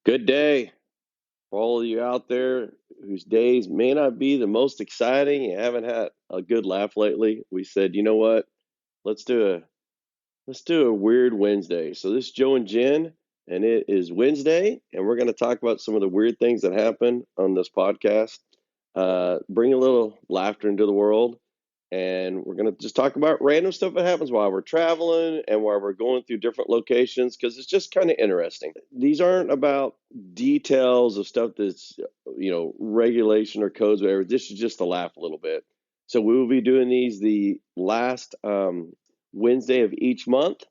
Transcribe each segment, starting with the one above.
Good day for all of you out there whose days may not be the most exciting. You haven't had a good laugh lately. We said, you know what? Let's do a let's do a weird Wednesday. So this is Joe and Jen, and it is Wednesday, and we're going to talk about some of the weird things that happen on this podcast. Bring a little laughter into the world, and we're going to just talk about random stuff that happens while we're traveling and while we're going through different locations because it's just kind of interesting. These aren't about details of stuff that's regulation or codes, whatever. This is just to laugh a little bit. So we will be doing these the last Wednesday of each month.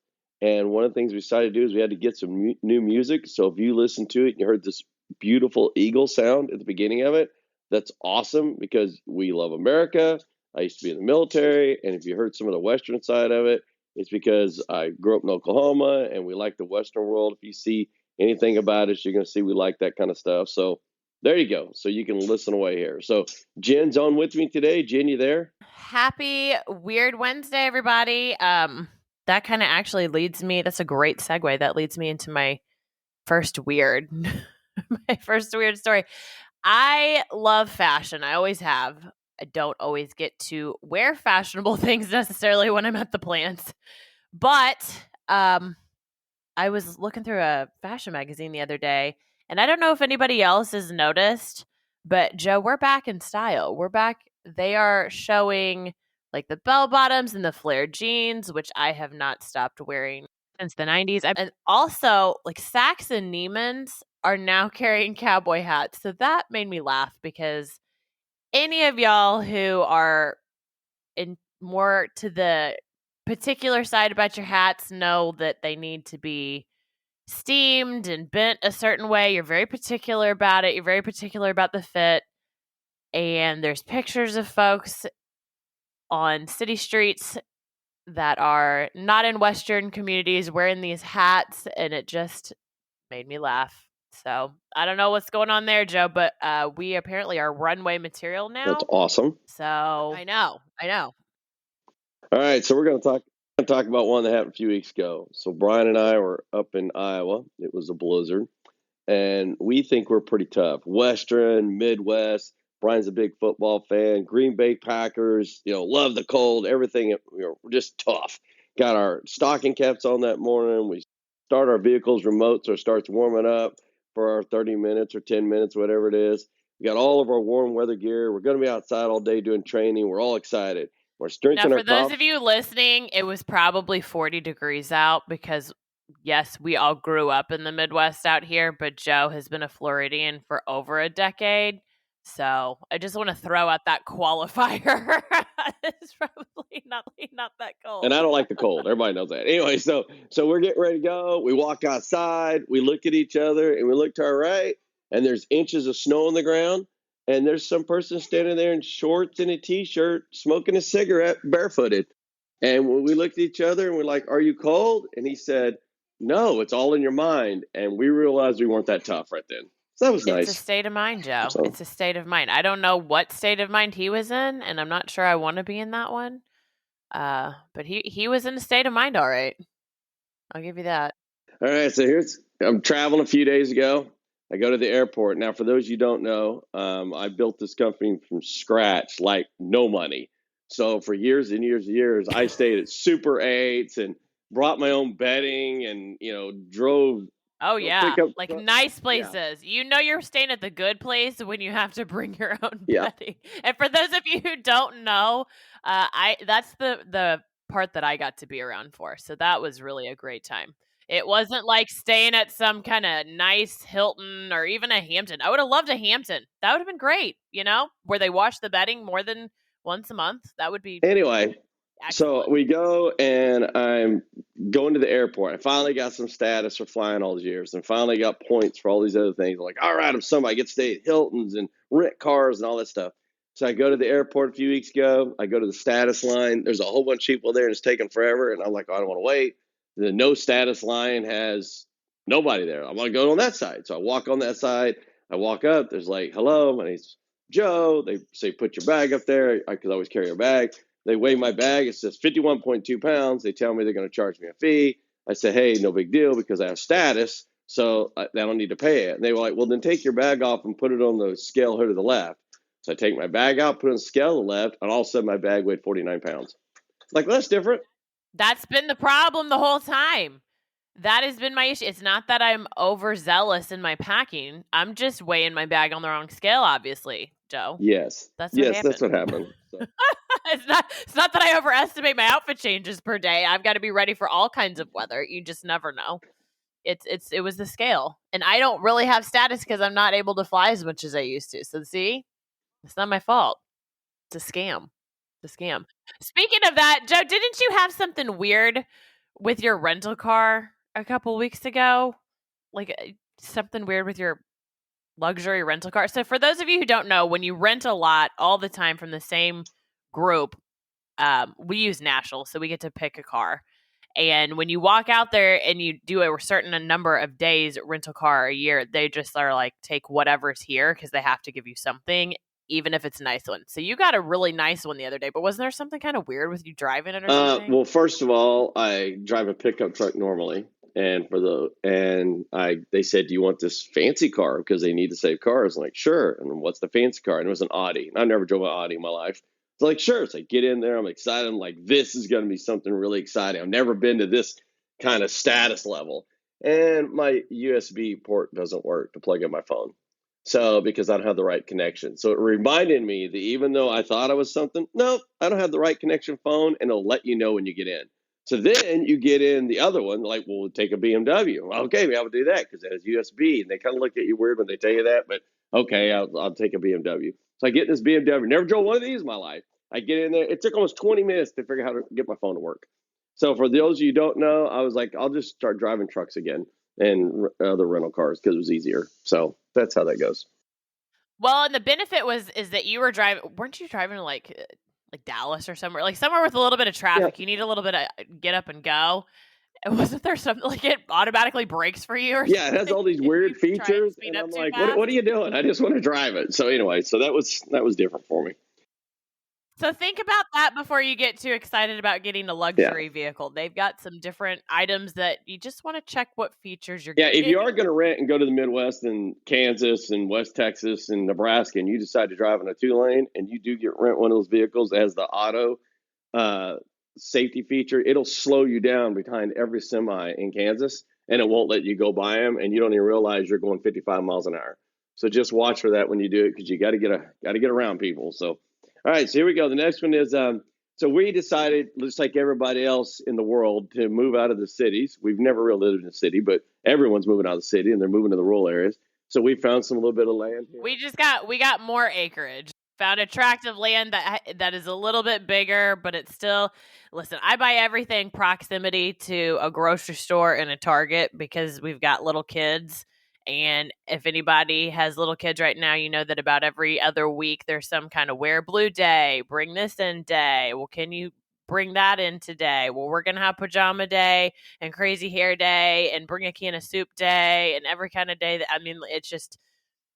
And one of the things we decided to do is we had to get some new music. So if you listen to it and you heard this beautiful eagle sound at the beginning of it, that's awesome because we love America. I used to be in the military. And if you heard some of the Western side of it, it's because I grew up in Oklahoma and we like the Western world. If you see anything about us, you're going to see we like that kind of stuff. So there you go. So you can listen away here. So Jen's on with me today. Jen, you there? Happy Weird Wednesday, everybody. That kind of actually leads me, that's a great segue. That leads me into my first weird, my first weird story. I love fashion. I always have. I don't always get to wear fashionable things necessarily when I'm at the plants. But I was looking through a fashion magazine the other day, and I don't know if anybody else has noticed, but Joe, we're back in style. We're back. They are showing like the bell bottoms and the flared jeans, which I have not stopped wearing since the 90s. And also, like Saks and Neiman's are now carrying cowboy hats. So that made me laugh because any of y'all who are in more to the particular side about your hats know that they need to be steamed and bent a certain way. You're very particular about it. You're very particular about the fit. And there's pictures of folks on city streets that are not in Western communities wearing these hats, and it just made me laugh. So I don't know what's going on there, Joe, but we apparently are runway material now. That's awesome. So I know. All right, so we're going to talk about one that happened a few weeks ago. So Brian and I were up in Iowa. It was a blizzard, and we think we're pretty tough. Western, Midwest. Brian's a big football fan. Green Bay Packers, love the cold, everything. We're just tough. Got our stocking caps on that morning. We start our vehicles remote so it starts warming up for our 30 minutes or 10 minutes, whatever it is. We got all of our warm weather gear. We're going to be outside all day doing training. We're all excited. We're drinking now, for those of you listening, it was probably 40 degrees out because, yes, we all grew up in the Midwest out here, but Joe has been a Floridian for over a decade. So I just want to throw out that qualifier. It's probably not that cold. And I don't like the cold. Everybody knows that. Anyway, so we're getting ready to go. We walk outside. We look at each other, and we look to our right, and there's inches of snow on the ground. And there's some person standing there in shorts and a T-shirt smoking a cigarette barefooted. And when we looked at each other and we're like, are you cold? And he said, no, it's all in your mind. And we realized we weren't that tough right then. So that was nice. It's a state of mind, Joe. So, it's a state of mind. I don't know what state of mind he was in, and I'm not sure I want to be in that one. But he was in a state of mind, all right. I'll give you that. All right, so I'm traveling a few days ago. I go to the airport. Now, for those you don't know, I built this company from scratch, like no money. So for years and years and years, I stayed at Super 8s and brought my own bedding and, drove. Oh, yeah, like nice places. Yeah. You're staying at the good place when you have to bring your own bedding. And for those of you who don't know, that's the part that I got to be around for. So that was really a great time. It wasn't like staying at some kind of nice Hilton or even a Hampton. I would have loved a Hampton. That would have been great, where they wash the bedding more than once a month. That would be anyway. Excellent. So we go, and I'm going to the airport. I finally got some status for flying all these years, and finally got points for all these other things. I'm like, all right, I'm somebody. I get to stay at Hilton's and rent cars and all that stuff. So I go to the airport a few weeks ago. I go to the status line. There's a whole bunch of people there, and it's taking forever. And I'm like, I don't want to wait. The no status line has nobody there. I'm going to go on that side. So I walk on that side. I walk up. There's like, hello, my name's Joe. They say, put your bag up there. I could always carry a bag. They weigh my bag. It says 51.2 pounds. They tell me they're going to charge me a fee. I say, hey, no big deal because I have status. so I don't need to pay it. And they were like, well, then take your bag off and put it on the scale here to the left. So I take my bag out, put it on the scale to the left, and all of a sudden my bag weighed 49 pounds. Like, well, that's different. That's been the problem the whole time. That has been my issue. It's not that I'm overzealous in my packing. I'm just weighing my bag on the wrong scale, obviously, Joe. Yes. That's what happened. That's what happened. So. It's not that I overestimate my outfit changes per day. I've got to be ready for all kinds of weather. You just never know. It was the scale. And I don't really have status because I'm not able to fly as much as I used to. So see, it's not my fault. It's a scam. It's a scam. Speaking of that, Joe, didn't you have something weird with your rental car a couple weeks ago? Like something weird with your luxury rental car. So for those of you who don't know, when you rent a lot all the time from the same group, we use National, so we get to pick a car. And when you walk out there and you do a certain number of days rental car a year, they just are like, take whatever's here because they have to give you something, even if it's a nice one. So you got a really nice one the other day, but wasn't there something kind of weird with you driving it or something? Well, first of all, I drive a pickup truck normally, and they said, do you want this fancy car? Because they need to save cars. I'm like, sure. And what's the fancy car? And it was an Audi. And I never drove an Audi in my life. It's like, sure. It's like, get in there. I'm excited. I'm like, this is going to be something really exciting. I've never been to this kind of status level. And my USB port doesn't work to plug in my phone. So, because I don't have the right connection. So it reminded me that even though I thought I was something, no, I don't have the right connection phone, and it'll let you know when you get in. So then you get in the other one, like, well, we'll take a BMW. Well, okay, we have to do that because it has USB. And they kind of look at you weird when they tell you that, but okay, I'll take a BMW. So I get in this BMW. Never drove one of these in my life. I get in there. It took almost 20 minutes to figure out how to get my phone to work. So for those of you who don't know, I was like, I'll just start driving trucks again and other rental cars because it was easier. So that's how that goes. Well, and the benefit is that you were driving. Weren't you driving like Dallas or somewhere? Like somewhere with a little bit of traffic. Yeah. You need a little bit of get up and go. And wasn't there something like it automatically brakes for you? Or yeah, something? It has all these weird features. And I'm like, what are you doing? I just want to drive it. So anyway, so that was different for me. So think about that before you get too excited about getting a luxury vehicle. They've got some different items that you just want to check what features you're getting. Yeah, if you are going to rent and go to the Midwest and Kansas and West Texas and Nebraska, and you decide to drive in a 2-lane and you do rent one of those vehicles as the auto safety feature, it'll slow you down behind every semi in Kansas, and it won't let you go by them, and you don't even realize you're going 55 miles an hour. So just watch for that when you do it, because you got to get around people. So. All right, so here we go. The next one is, so we decided, just like everybody else in the world, to move out of the cities. We've never really lived in a city, but everyone's moving out of the city, and they're moving to the rural areas. So we found a little bit of land here. We got more acreage. Found a tract of land that is a little bit bigger, but it's still, listen, I buy everything proximity to a grocery store and a Target because we've got little kids. And if anybody has little kids right now, you know that about every other week there's some kind of wear blue day, bring this in day. Well, can you bring that in today? Well, we're going to have pajama day and crazy hair day and bring a can of soup day and every kind of day.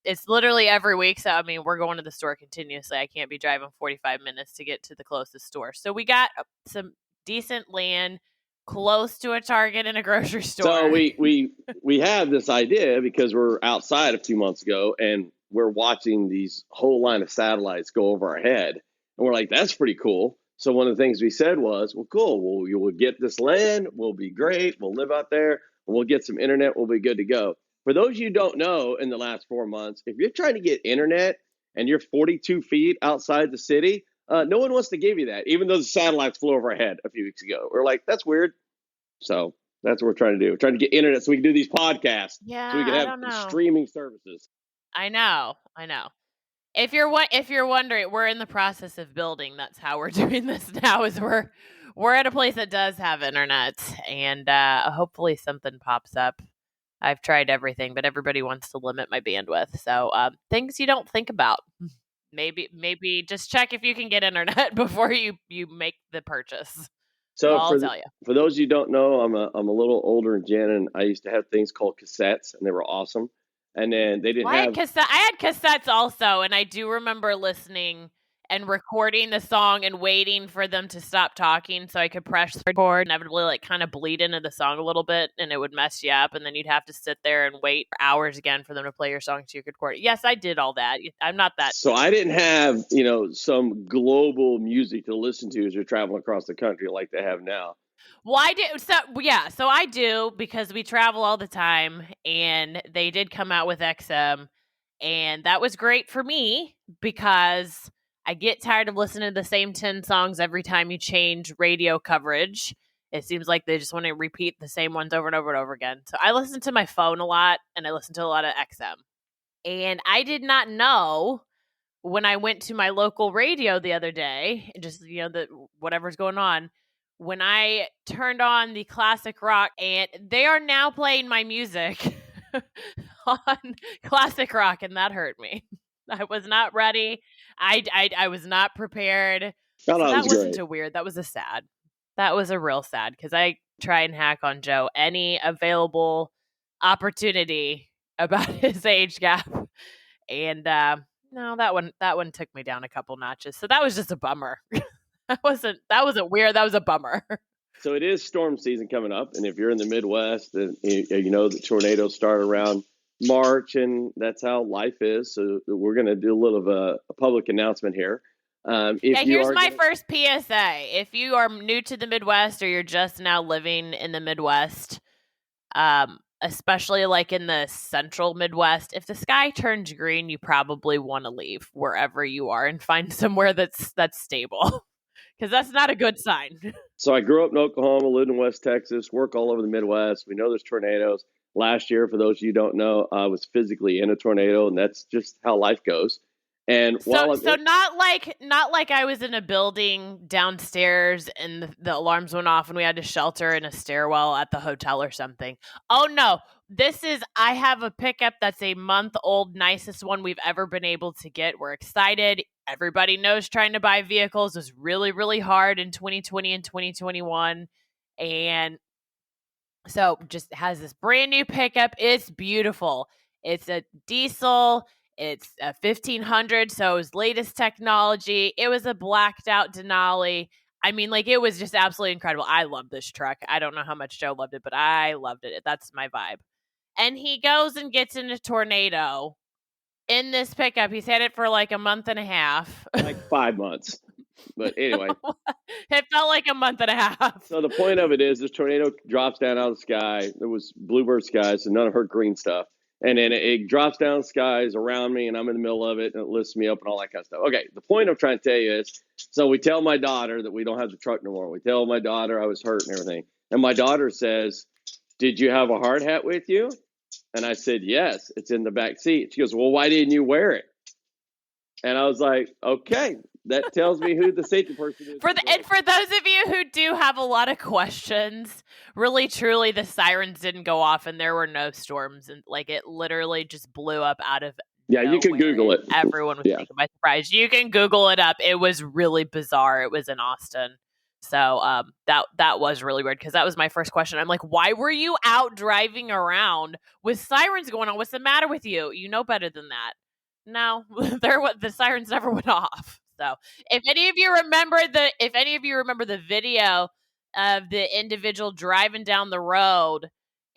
It's literally every week. So, I mean, we're going to the store continuously. I can't be driving 45 minutes to get to the closest store. So we got some decent land close to a Target and a grocery store. So we have this idea because we're outside a few months ago and we're watching these whole line of satellites go over our head. And we're like, that's pretty cool. So one of the things we said was, well, cool. We'll get this land. We'll be great. We'll live out there. And we'll get some internet. We'll be good to go. For those of you who don't know, in the last 4 months, if you're trying to get internet and you're 42 feet outside the city, no one wants to give you that, even though the satellites flew over our head a few weeks ago. We're like, that's weird. So that's what we're trying to do. We're trying to get internet so we can do these podcasts. Yeah, so we can have streaming services. I know. If you're wondering, we're in the process of building. That's how we're doing this now. Is we're at a place that does have internet, and hopefully something pops up. I've tried everything, but everybody wants to limit my bandwidth. So things you don't think about. Maybe just check if you can get internet before you make the purchase. So for those of you who don't know, I'm a little older than Jen, and I used to have things called cassettes, and they were awesome. And then they didn't have I had cassettes also, and I do remember listening and recording the song and waiting for them to stop talking so I could press record, inevitably like kind of bleed into the song a little bit, and it would mess you up, and then you'd have to sit there and wait for hours again for them to play your song so you could record it. Yes, I did all that. I'm not that. So I didn't have, some global music to listen to as you're traveling across the country like they have now. Well, so I do, because we travel all the time, and they did come out with XM, and that was great for me because I get tired of listening to the same 10 songs every time you change radio coverage. It seems like they just want to repeat the same ones over and over and over again. So I listen to my phone a lot, and I listen to a lot of XM. And I did not know when I went to my local radio the other day, just, whatever's going on, when I turned on the classic rock, and they are now playing my music on classic rock, and that hurt me. I was not ready. I was not prepared. So that wasn't great. too weird. That was a real sad, because I try and hack on Joe any available opportunity about his age gap. And no, that one took me down a couple notches. So that was just a bummer. That wasn't weird. That was a bummer. So it is storm season coming up, and if you're in the Midwest, and the tornadoes start around March, and that's how life is. So we're going to do a little of a public announcement here. Here's my first PSA. If you are new to the Midwest, or you're just now living in the Midwest, especially like in the central Midwest, if the sky turns green, you probably want to leave wherever you are and find somewhere that's stable, because that's not a good sign. So I grew up in Oklahoma, lived in West Texas, work all over the Midwest. We know there's tornadoes. Last year, for those of you who don't know, I was physically in a tornado, and that's just how life goes. And not like I was in a building downstairs and the alarms went off and we had to shelter in a stairwell at the hotel or something. Oh no, I have a pickup that's a month old, nicest one we've ever been able to get. We're excited. Everybody knows trying to buy vehicles is really, really hard in 2020 and 2021. And so just has this brand new pickup. It's beautiful. It's a diesel. It's a 1500, so it was latest technology. It was a blacked out Denali. I mean, like, it was just absolutely incredible. I love this truck. I don't know how much Joe loved it, but I loved it. That's my vibe. And he goes and gets in a tornado in this pickup. He's had it for like a month and a half. Like 5 months. But anyway. It felt like a month and a half. So the point of it is this tornado drops down out of the sky. There was bluebird skies, so none of her green stuff. And then it drops down skies around me, and I'm in the middle of it, and it lifts me up and all that kind of stuff. Okay, the point I'm trying to tell you is, so we tell my daughter that we don't have the truck no more. We tell my daughter I was hurt and everything. And my daughter says, "Did you have a hard hat with you?" And I said, "Yes, it's in the back seat." She goes, "Well, why didn't you wear it?" And I was like, okay, that tells me who the safety person is. And for those of you who do have a lot of questions, really, truly, the sirens didn't go off and there were no storms. And like, it literally just blew up out of nowhere. You can Google it. Everyone was taken by surprise. You can Google it up. It was really bizarre. It was in Austin. So that was really weird, because that was my first question. I'm like, why were you out driving around with sirens going on? What's the matter with you? You know better than that. No, the sirens never went off. So if any of you remember the video of the individual driving down the road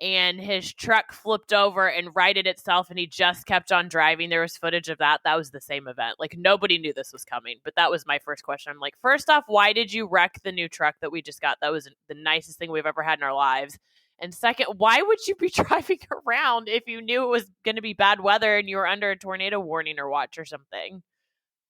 and his truck flipped over and righted itself and he just kept on driving, there was footage of that. That was the same event. Like, nobody knew this was coming, but that was my first question. I'm like, first off, why did you wreck the new truck that we just got? That was the nicest thing we've ever had in our lives. And second, why would you be driving around if you knew it was going to be bad weather and you were under a tornado warning or watch or something?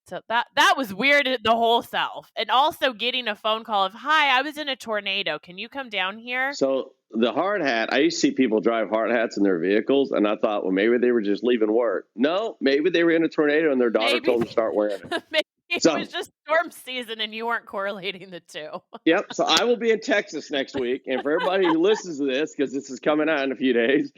So that was weird, the whole self. And also getting a phone call of, "Hi, I was in a tornado. Can you come down here?" So the hard hat, I used to see people drive hard hats in their vehicles, and I thought, well, maybe they were just leaving work. No, maybe they were in a tornado and their daughter told them to start wearing it. Maybe it was just storm season and you weren't correlating the two. Yep. So I will be in Texas next week. And for everybody who listens to this, because this is coming out in a few days,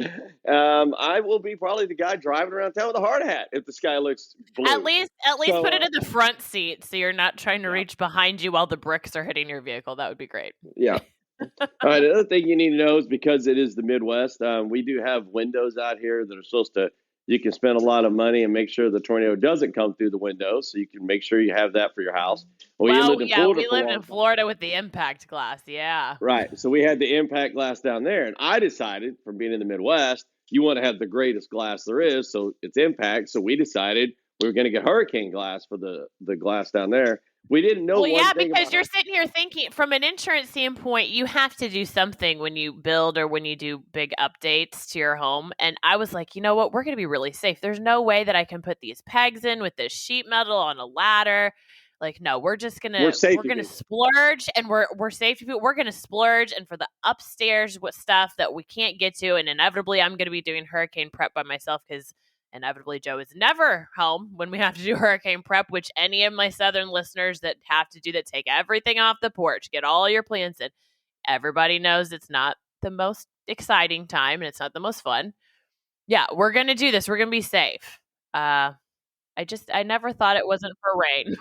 I will be probably the guy driving around town with a hard hat if the sky looks blue. At least put it in the front seat so you're not trying to reach behind you while the bricks are hitting your vehicle. That would be great. Yeah. All right. The other thing you need to know is, because it is the Midwest, we do have windows out here that are supposed to you can spend a lot of money and make sure the tornado doesn't come through the window. So you can make sure you have that for your house. Well, you Well, lived in yeah, Florida we for a live long in time. Florida with the impact glass. Yeah. Right. So we had the impact glass down there. And I decided, from being in the Midwest, you want to have the greatest glass there is. So it's impact. So we decided we were going to get hurricane glass for the glass down there. We didn't know Well, one yeah, thing because about you're her. sitting here thinking from an insurance standpoint, you have to do something when you build or when you do big updates to your home. And I was like, you know what? We're going to be really safe. There's no way that I can put these pegs in with this sheet metal on a ladder. Like, no, we're just We're gonna safety people. splurge, and we're safety people. We're gonna splurge, and for the upstairs with stuff that we can't get to, and inevitably I'm gonna be doing hurricane prep by myself because inevitably Joe is never home when we have to do hurricane prep, which any of my southern listeners that have to do that, take everything off the porch, get all your plants in. Everybody knows it's not the most exciting time and it's not the most fun. Yeah, we're going to do this. We're going to be safe. I never thought it wasn't for rain.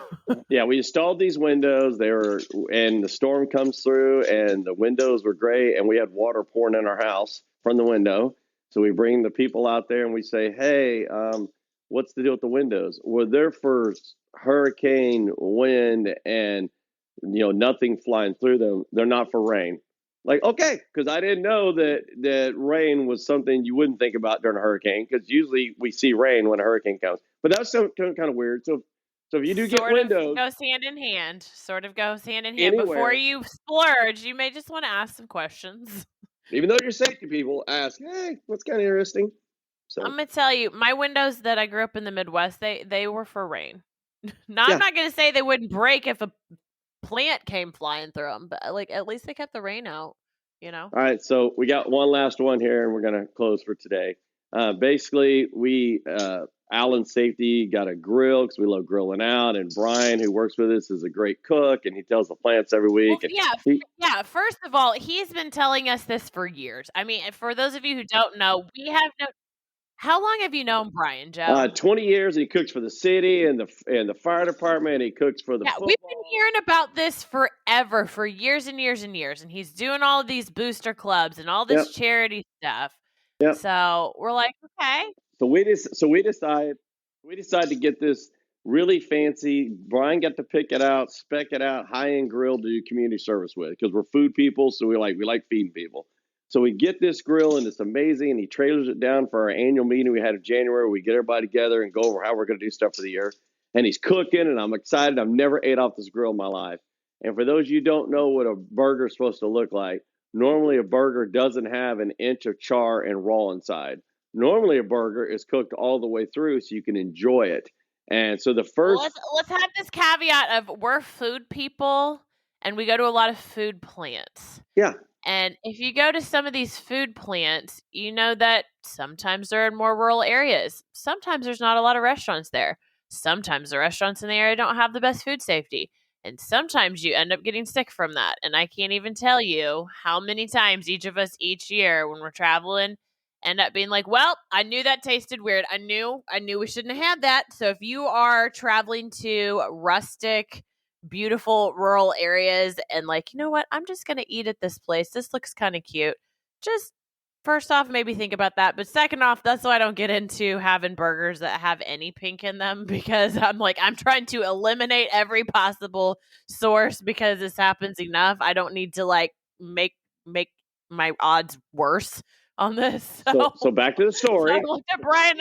Yeah, we installed these windows. And the storm comes through, and the windows were great, and we had water pouring in our house from the window. So we bring the people out there and we say, "Hey, what's the deal with the windows?" Well, they're for hurricane wind and nothing flying through them. They're not for rain. Like, okay, because I didn't know that rain was something you wouldn't think about during a hurricane, because usually we see rain when a hurricane comes. But that's kind of weird. So if you do get Sort of windows goes hand in hand. Sort of goes hand in hand. Before anywhere, you splurge, you may just want to ask some questions. even though you're safety people, ask, "Hey, what's kind of interesting?" I'm So gonna tell you, my windows that I grew up in the Midwest, they were for rain. Now, I'm yeah. not gonna say they wouldn't break if a plant came flying through them, but like at least they kept the rain out. You know. All right, so we got one last one here, and we're gonna close for today. Basically, Alan Safety got a grill because we love grilling out, and Brian, who works with us, is a great cook, and he tells the plants every Well, week. And yeah, he, yeah. First of all, he's been telling us this for years. I mean, for those of you who don't know, we have no. How long have you known Brian, Joe? 20 years, and he cooks for the city and the fire department. And he cooks for the Yeah, we've been football. hearing about this forever, for years and years and years, and he's doing all of these booster clubs and all Yep, this charity stuff. yep. So we're like, okay, So we decided to get this really fancy. Brian got to pick it out, spec it out, high end grill to do community service with, because we're food people, so we like feeding people. So we get this grill, and it's amazing, and he trailers it down for our annual meeting we had in January. We get everybody together and go over how we're going to do stuff for the year. And he's cooking, and I'm excited. I've never ate off this grill in my life. And for those of you who don't know what a burger is supposed to look like, normally a burger doesn't have an inch of char and raw inside. Normally, a burger is cooked all the way through so you can enjoy it. And so the well, first, let's have this caveat of we're food people and we go to a lot of food plants. yeah, And if you go to some of these food plants, you know that sometimes they're in more rural areas. Sometimes there's not a lot of restaurants there. Sometimes the restaurants in the area don't have the best food safety. And sometimes you end up getting sick from that. And I can't even tell you how many times each of us each year when we're traveling end up being like, well, I knew that tasted weird. I knew we shouldn't have had that. So if you are traveling to rustic, beautiful rural areas and like, you know what, I'm just gonna eat at this place, this looks kind of cute, just first off maybe think about that, but second off, that's why I don't get into having burgers that have any pink in them, because I'm trying to eliminate every possible source, because this happens enough. I don't need to like make my odds worse on this. so back to the So I story. looked at Brian.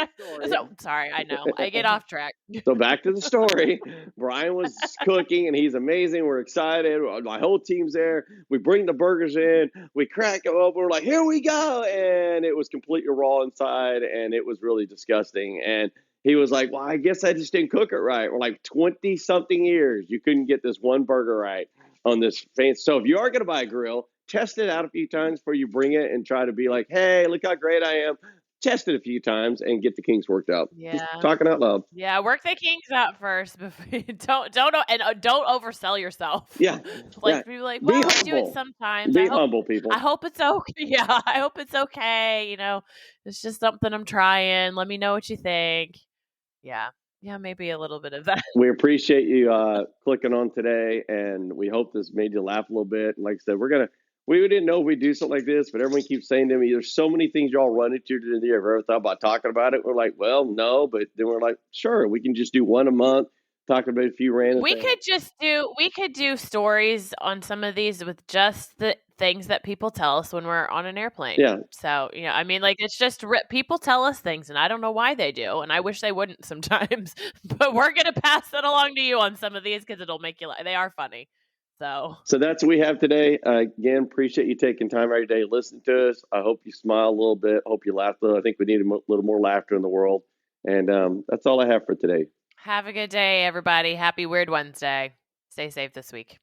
So sorry, I know I get off track. So back to the story. Brian was cooking, and he's amazing. We're excited. My whole team's there. We bring the burgers in. We crack them open. We're like, here we go. And it was completely raw inside, and it was really disgusting. And he was like, well, I guess I just didn't cook it right. We're like, 20-something years, you couldn't get this one burger right on this fancy. So if you are going to buy a grill, test it out a few times before you bring it and try to be like, hey, look how great I am. Test it a few times and get the kinks worked out. Just Yeah. talking out loud. Yeah, work the kinks out first before you don't oversell yourself. Yeah, Like yeah. be like, Be well, I do it humble. sometimes. Be humble, people. I hope it's okay. Yeah, I hope it's okay. It's just something I'm trying. Let me know what you think. Yeah, yeah, maybe a little bit of that. We appreciate you clicking on today, and we hope this made you laugh a little bit. And like I said, we didn't know we'd do something like this, but everyone keeps saying to me, "There's so many things y'all run into during the year. Have you ever thought about talking about it?" We're like, "Well, no," but then we're like, "Sure, we can just do one a month, talk about a few random We things." could do stories on some of these with just the things that people tell us when we're on an airplane. Yeah. So, I mean, like, it's just people tell us things, and I don't know why they do, and I wish they wouldn't sometimes, but we're gonna pass that along to you on some of these because it'll make you laugh. They are funny. So that's what we have today. Again, appreciate you taking time every day to listen to us. I hope you smile a little bit. Hope you laugh a little. I think we need a little more laughter in the world. And that's all I have for today. Have a good day, everybody. Happy Weird Wednesday. Stay safe this week.